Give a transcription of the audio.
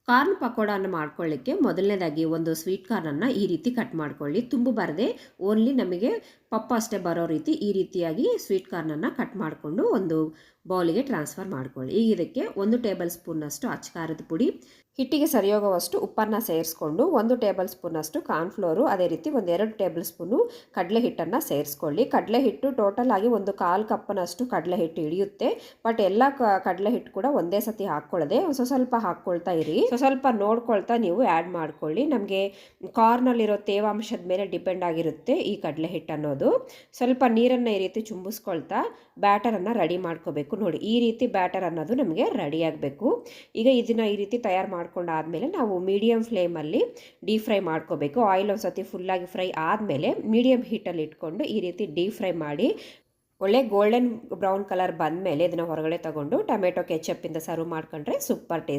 Corn ಪಕೋಡಾನ ಮಾಡ್ಕೊಳ್ಳಿಕ್ಕೆ ಮೊದಲನೇದಾಗಿ ಒಂದು ಸ್ವೀಟ್ ಕಾರ್ನನ್ನು ಈ ರೀತಿ ಕಟ್ ಮಾಡ್ಕೊಳ್ಳಿ. ತುಂಬು ಬರದೆ ಓನ್ಲಿ ನಮಗೆ ಪಪ್ಪ ಅಷ್ಟೇ ಬರೋ ರೀತಿ ಈ ರೀತಿಯಾಗಿ ಸ್ವೀಟ್ ಕಾರ್ನನ್ನು ಕಟ್ ಮಾಡಿಕೊಂಡು ಒಂದು ಬೌಲಿಗೆ ಟ್ರಾನ್ಸ್ಫರ್ ಮಾಡ್ಕೊಳ್ಳಿ. ಈಗ ಇದಕ್ಕೆ 1 ಟೇಬಲ್ ಸ್ಪೂನ್ನಷ್ಟು ಅಚ್ಚಕಾರದ ಪುಡಿ, ಹಿಟ್ಟಿಗೆ ಸರಿಯೋಗುವಷ್ಟು ಉಪ್ಪನ್ನು ಸೇರಿಸ್ಕೊಂಡು 1 ಟೇಬಲ್ ಸ್ಪೂನಷ್ಟು ಕಾರ್ನ್ಫ್ಲೋರು, ಅದೇ ರೀತಿ 2 ಟೇಬಲ್ ಸ್ಪೂನು ಕಡಲೆ ಹಿಟ್ಟನ್ನು ಸೇರಿಸ್ಕೊಳ್ಳಿ. ಕಡಲೆ ಹಿಟ್ಟು ಟೋಟಲ್ ಆಗಿ 1/4 ಕಪ್ನಷ್ಟು ಕಡಲೆ ಹಿಟ್ಟು ಹಿಡಿಯುತ್ತೆ. ಬಟ್ ಎಲ್ಲ ಕಡಲೆ ಹಿಟ್ಟು ಕೂಡ ಒಂದೇ ಸತಿ ಹಾಕ್ಕೊಳ್ಳದೆ ಸ್ವಲ್ಪ ಹಾಕ್ಕೊಳ್ತಾ ಇರಿ. ಸ್ವಲ್ಪ ನೋಡ್ಕೊಳ್ತಾ ನೀವು ಆ್ಯಡ್ ಮಾಡ್ಕೊಳ್ಳಿ. ನಮಗೆ ಕಾರ್ನಲ್ಲಿರೋ ತೇವಾಂಶದ ಮೇಲೆ ಡಿಪೆಂಡ್ ಆಗಿರುತ್ತೆ ಈ ಕಡಲೆ ಹಿಟ್ಟು ಅನ್ನೋದು. ಸ್ವಲ್ಪ ನೀರನ್ನು ಈ ರೀತಿ ಚುಂಬಿಸ್ಕೊಳ್ತಾ ಬ್ಯಾಟರನ್ನು ರೆಡಿ ಮಾಡ್ಕೋಬೇಕು. ನೋಡಿ ಈ ರೀತಿ ಬ್ಯಾಟರ್ ಅನ್ನೋದು ನಮಗೆ ರೆಡಿ ಆಗಬೇಕು. ಈಗ ಇದನ್ನು ಈ ರೀತಿ ತಯಾರು ಮಾಡ್ಕೊಂಡಾದ್ಮೇಲೆ ನಾವು ಮೀಡಿಯಂ ಫ್ಲೇಮಲ್ಲಿ ಡೀಪ್ ಫ್ರೈ ಮಾಡ್ಕೋಬೇಕು. ಆಯಿಲ್ ಒಂದು ಸತಿ ಫುಲ್ಲಾಗಿ ಫ್ರೈ ಆದಮೇಲೆ ಮೀಡಿಯಂ ಹೀಟಲ್ಲಿ ಇಟ್ಕೊಂಡು ಈ ರೀತಿ ಡೀಪ್ ಫ್ರೈ ಮಾಡಿ ಒಳ್ಳೆ ಗೋಲ್ಡನ್ ಬ್ರೌನ್ ಕಲರ್ ಬಂದಮೇಲೆ ಇದನ್ನು ಹೊರಗಡೆ ತಗೊಂಡು ಟೊಮೆಟೊ ಕೆಚಪ್ಪಿಂದ ಸರ್ವ್ ಮಾಡ್ಕೊಂಡ್ರೆ ಸೂಪರ್ ಟೇಸ್ಟ್.